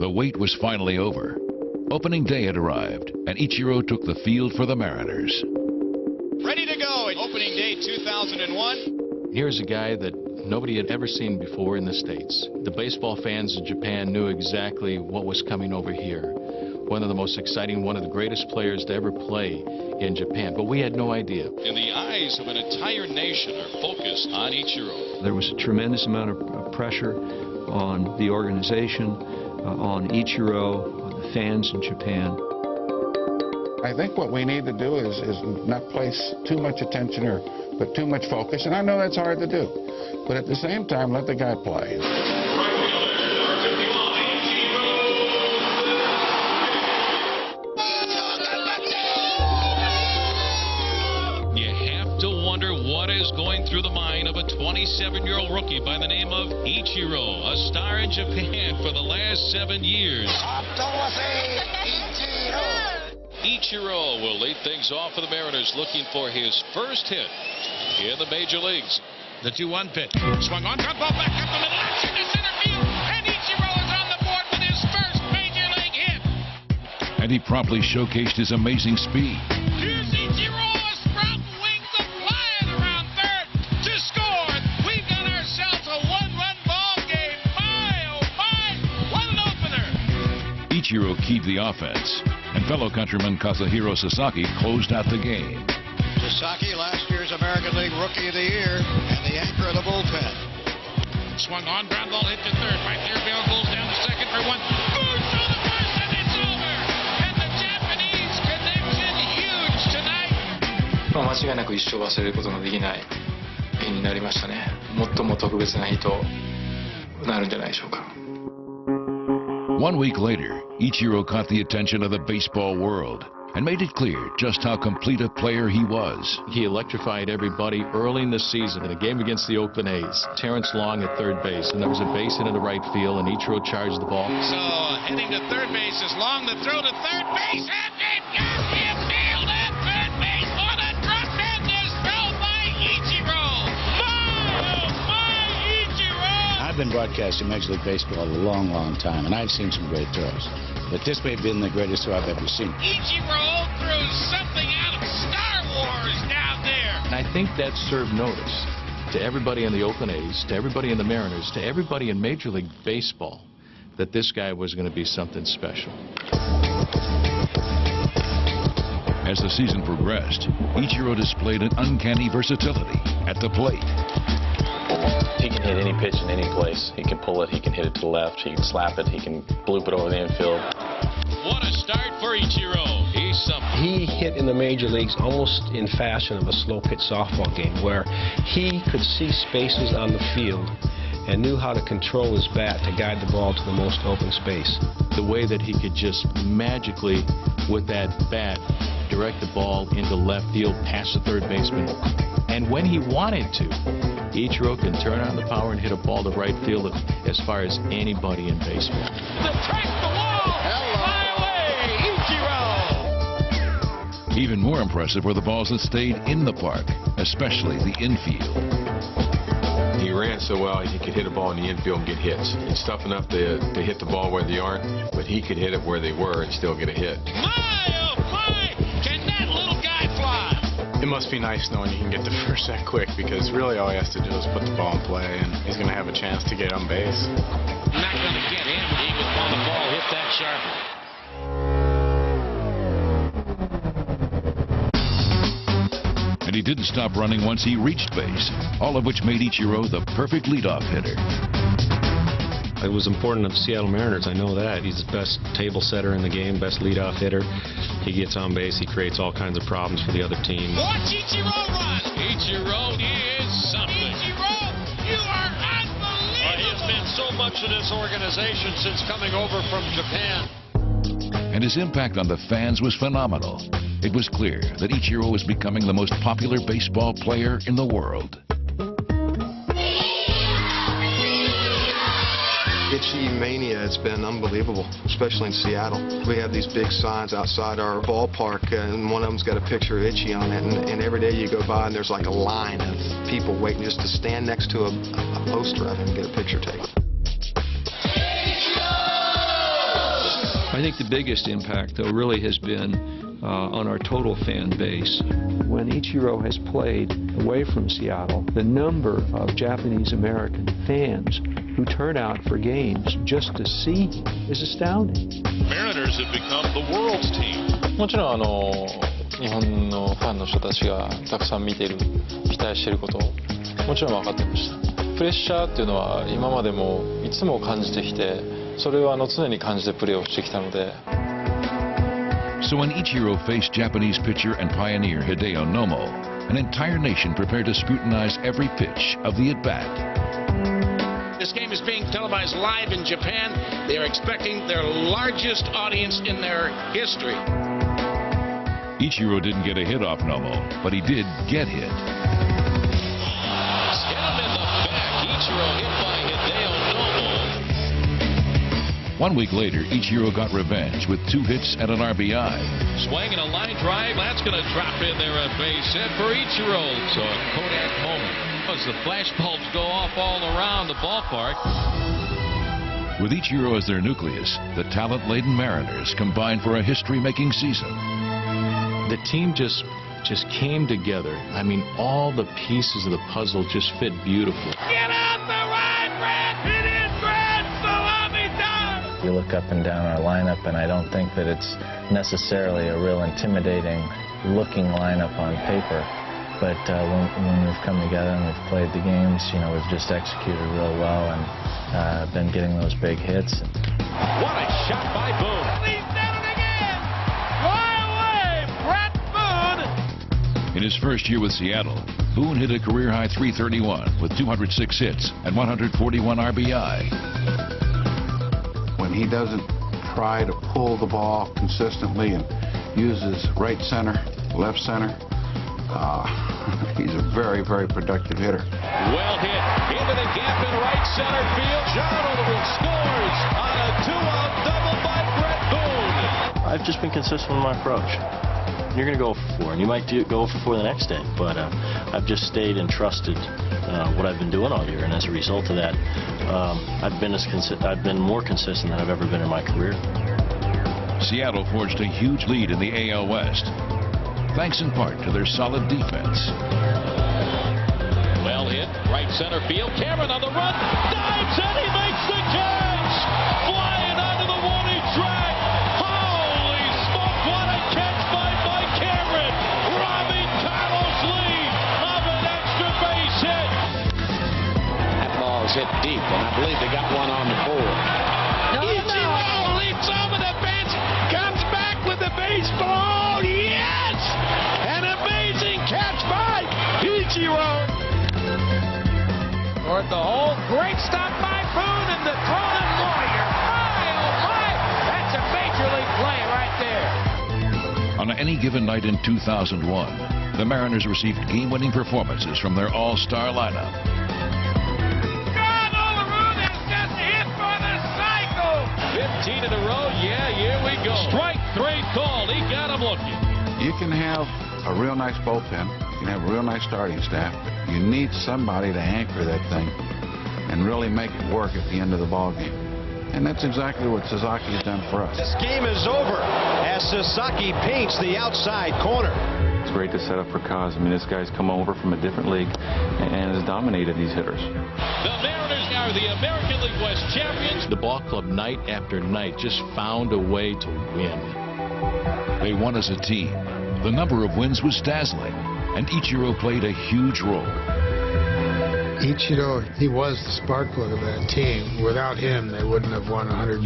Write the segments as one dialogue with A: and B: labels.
A: The wait was finally over. Opening day had arrived, and Ichiro took the field for the Mariners.
B: Ready to go at opening day 2001.
C: Here's a guy that nobody had ever seen before in the States. The baseball fans in Japan knew exactly what was coming over here. One of the most exciting, one of the greatest players to ever play in Japan, but we had no idea.
B: And the eyes of an entire nation are focused on Ichiro.
D: There was a tremendous amount of pressure on the organization, on Ichiro, on the fans in Japan.
E: I think what we need to do is not place too much attention or put too much focus, and I know that's hard to do, but at the same time, let the guy play.
B: You have to wonder what is going through the mind of a 27-year-old rookie by the name of Ichiro, a star in Japan for the last 7 years. Ichiro will lead things off for the Mariners, looking for his first hit in the major leagues. The 2-1 pitch. Swung on, ground ball back up the middle, action to center field, and Ichiro is on the board with his first major league hit.
A: And he promptly showcased his amazing speed.
B: Here's Ichiro, a sprout wings a flying around third to score. We've got ourselves a one-run ball game. My, oh my, what an opener.
A: Ichiro keyed the offense, and fellow countryman Kazuhiro Sasaki closed out the game.
F: Sasaki, last year's American League Rookie of the Year, and the anchor of the bullpen.
B: Swung on, ground ball hit to third. Right there, Bill goes down to second for one. Goes to the first, and it's over. And the Japanese connection huge tonight.
G: 間違いなく一生忘れることのできない日になりましたね。最も特別な日となるんじゃないでしょうか。
A: 1 week later, Ichiro caught the attention of the baseball world and made it clear just how complete a player he was.
C: He electrified everybody early in the season in a game against the Oakland A's. Terrence Long at third base, and there was a base hit into right field, and Ichiro charged the ball.
B: So heading to third base is Long, the throw to third base, and it got him nailed at third base on a tremendous throw by Ichiro. My Ichiro!
H: I've been broadcasting Major League Baseball a long, long time, and I've seen some great throws. But this may have been the greatest throw I've ever seen.
B: Ichiro threw something out of Star Wars down there.
C: And I think that served notice to everybody in the Oakland A's, to everybody in the Mariners, to everybody in Major League Baseball, that this guy was going to be something special.
A: As the season progressed, Ichiro displayed an uncanny versatility at the plate.
I: He can hit any pitch in any place. He can pull it, he can hit it to the left, he can slap it, he can bloop it over the infield.
B: What a start for Ichiro. He's something.
J: He hit in the major leagues almost in fashion of a slow pitch softball game, where he could see spaces on the field and knew how to control his bat to guide the ball to the most open space.
C: The way that he could just magically, with that bat, direct the ball into left field past the third baseman. And when he wanted to, Ichiro can turn on the power and hit a ball to right field as far as anybody in baseball.
B: The track the wall! Fly away, Ichiro!
A: Even more impressive were the balls that stayed in the park, especially the infield.
K: He ran so well he could hit a ball in the infield and get hits. It's tough enough to hit the ball where they aren't, but he could hit it where they were and still get a hit.
B: My, oh my! Can that little guy fly?
L: It must be nice knowing you can get to first that quick, because really all he has to do is put the ball in play and he's going to have a chance to get on base.
B: Not going to get him. He was on the ball, hit that sharply.
A: And he didn't stop running once he reached base, all of which made Ichiro the perfect leadoff hitter.
J: It was important to the Seattle Mariners, I know that. He's the best table setter in the game, best leadoff hitter. He gets on base, he creates all kinds of problems for the other team.
B: Watch Ichiro run! Ichiro is something. Ichiro, you are unbelievable! He has meant so much to this organization since coming over from Japan.
A: And his impact on the fans was phenomenal. It was clear that Ichiro was becoming the most popular baseball player in the world.
M: Itchy mania has been unbelievable, especially in Seattle. We have these big signs outside our ballpark, and one of them's got a picture of Itchy on it, and every day you go by and there's like a line of people waiting just to stand next to a poster of him and get a picture taken.
D: I think the biggest impact, though, really has been on our total fan base. When Ichiro has played away from Seattle, the number of Japanese American fans who turn out for games just to see him is astounding.
B: Mariners have become the world's team.
G: もちろん日本のファンの人たちがたくさん見ている、期待していることもちろん分かっていました。プレッシャーっていうのは今までもいつも感じてきて、それは常に感じてプレーをしてきたので。
A: So when Ichiro faced Japanese pitcher and pioneer Hideo Nomo, an entire nation prepared to scrutinize every pitch of the at-bat.
N: This game is being televised live in Japan. They are expecting their largest audience in their history.
A: Ichiro didn't get a hit off Nomo, but he did get hit.
B: Hit him in the back. Ichiro hit by Hideo Nomo.
A: 1 week later, Ichiro got revenge with 2 hits and an RBI.
B: Swinging a line drive, that's going to drop in there at base hit for Ichiro. So a Kodak moment as the flash bulbs go off all around the ballpark.
A: With Ichiro as their nucleus, the talent-laden Mariners combined for a history-making season.
C: The team just came together. I mean, all the pieces of the puzzle just fit beautifully.
N: Get out the wide, Brad! It is Brad Salami time!
I: You look up and down our lineup, and I don't think that it's necessarily a real intimidating looking lineup on paper. But when we've come together and we've played the games, you know, we've just executed real well and been getting those big hits.
B: What a shot by Boone!
N: He's done it again! Fly away, Brett Boone!
A: In his first year with Seattle, Boone hit a career-high .331 with 206 hits and 141 RBI.
E: When he doesn't try to pull the ball consistently and uses right center, left center, he's a very, very productive hitter.
B: Well hit into the gap in right center field. John Oliver scores on a 2-out double by Brett Boone.
I: I've just been consistent with my approach. You're going to go for 4, and you might go for 4 the next day, but I've just stayed and trusted what I've been doing all year, and as a result of that, I've been more consistent than I've ever been in my career.
A: Seattle forged a huge lead in the AL West, thanks in part to their solid defense.
B: Well hit, right center field. Cameron on the run, dives and he makes the catch! Flying onto the warning track. Holy smoke, what a catch by Mike Cameron! Robbing Carlos Lee of an extra base hit.
H: That ball's hit deep, and I believe they got one on the board.
N: Ichiro leaps over the bench, comes back with the baseball. Yes! An amazing catch by Ichiro. Toward the hole, great stop by Boone and the Cronin Warrior. My, oh my, that's a major league play right there.
A: On any given night in 2001, the Mariners received game-winning performances from their all-star lineup.
N: John Oliver has got the hit for the cycle.
B: 15 in a row, yeah, here we go. Strike 3 called, he got him looking.
E: You can have a real nice bullpen, you can have a real nice starting staff, but you need somebody to anchor that thing and really make it work at the end of the ball game. And that's exactly what Sasaki has done for us.
F: This game is over as Sasaki paints the outside corner.
O: It's great to set up for Kaz. I mean, this guy's come over from a different league and has dominated these hitters.
B: The Mariners are the American League West champions.
C: The ball club night after night just found a way to win.
A: They won as a team. The number of wins was dazzling, and Ichiro played a huge role.
P: Ichiro, he was the spark plug of that team. Without him, they wouldn't have won 116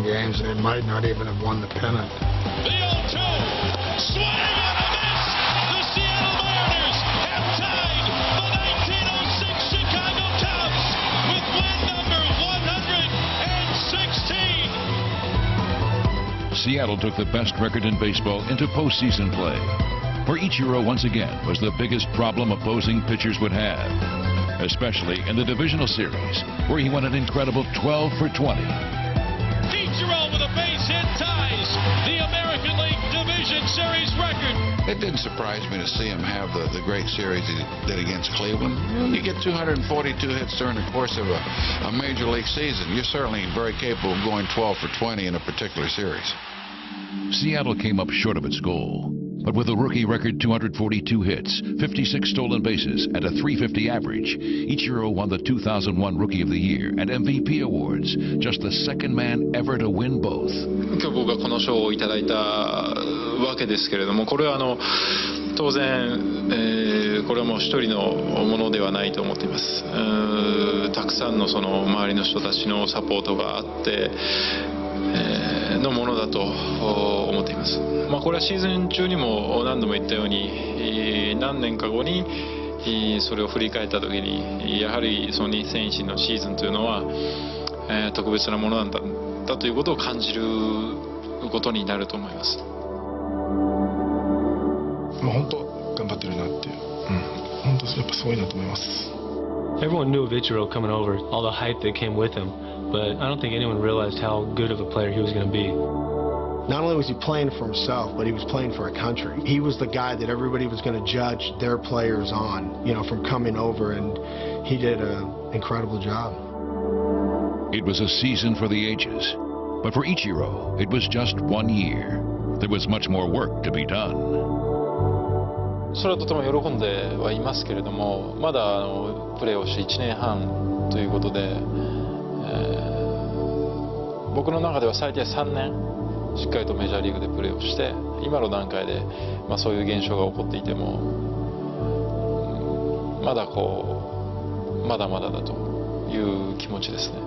P: games, and they might not even have won the pennant.
B: The 0-2, swing and a miss. The Seattle Mariners have tied the 1906 Chicago Cubs with win number 116.
A: Seattle took the best record in baseball into postseason play, where Ichiro once again was the biggest problem opposing pitchers would have, especially in the divisional series, where he went an incredible 12 for 20.
B: Ichiro with a base hit ties the American League Division Series record.
E: It didn't surprise me to see him have the great series he did against Cleveland. When you get 242 hits during the course of a major league season, you're certainly very capable of going 12 for 20 in a particular series.
A: Seattle came up short of its goal, but with a rookie record 242 hits, 56 stolen bases, and a .350 average, Ichiro won the 2001 Rookie of the Year and MVP awards, just the second man ever to win both.
G: 今日僕がこの賞をいただいたわけですけれども、これは当然、これはもう一人のものではないと思っています。たくさんのその周りの人たちのサポートがあって、のものだと思っています。これはシーズン中にも何度も言ったように、何年か後にそれを振り返った時に、やはりその2001のシーズンというのは、特別なものなんだということを感じることになると思います。
Q: 本当頑張ってるなっていう、本当やっぱすごいなと思います。
R: Everyone knew of Ichiro coming over, all the hype that came with him, but I don't think anyone realized how good of a player he was going to be.
S: Not only was he playing for himself, but he was playing for a country. He was the guy that everybody was going to judge their players on, from coming over, and he did an incredible job.
A: It was a season for the ages, but for Ichiro, it was just 1 year. There was much more work to be done.
G: それはとても喜んではいますけれども、まだプレーをして1年半ということで、僕の中では最低3年しっかりとメジャーリーグでプレーをして、今の段階で、そういう現象が起こっていてもまだまだだという気持ちですね。